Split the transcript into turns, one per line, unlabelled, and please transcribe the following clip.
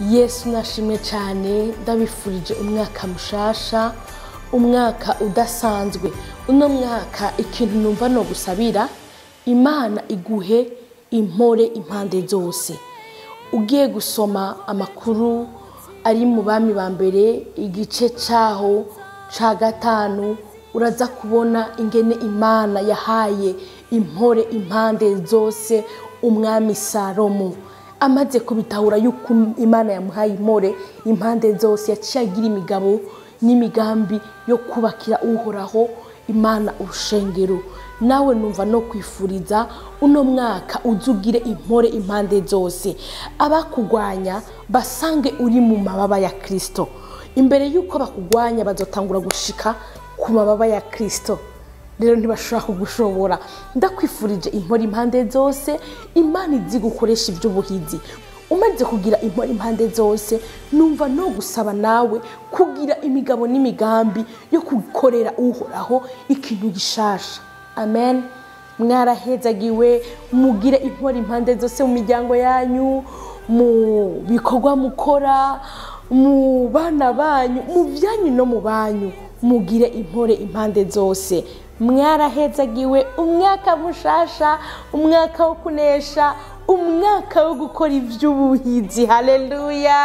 Yesu nashimwe cyane, ndabifurije umwaka mushasha, umwaka udasanzwe. Uno mwaka ikintu numva no gusabira, Imana iguhe impore impande zose. Ugiye gusoma amakuru ari mu bami ba mbere igice caho ca 5, uraza kubona ingene Imana yahaye impore impande zose umwami Salomo. Amaze kubitahura yuko Imana yamuhaye impore impande zose, yaciye agira imigabo n'imigambi yo kubakira Uhoraho Imana urushengero. Nawe numva no kwifuriza uno mwaka uzugire impore impande zose. Abakugwanya basange uri mu mababa ya Kristo. Imbere yuko bakugwanya bazotangura gushika ku mababa ya Kristo. Rero ntibashobora kugushobora. Ndakwifurije impore impande zose, Imana izi gukoresha iby'ubuhizi. Umaze kugira impore impande zose, numva no gusaba nawe kugira imigabo n'imigambi yo gukorera Uhoraho ikintu gishasha. Amen. Mwarahezagiwe, mugire impore impande zose mu miryango yanyu, mu bikorwa mukora, mu bana banyu, mu byanyu no mu banyu, mugire impore impande zose. Mwarahezagiwe, umwaka mushasha, umwaka wo kunesha, umwaka wo gukora ivy'ubuhizi. Haleluya.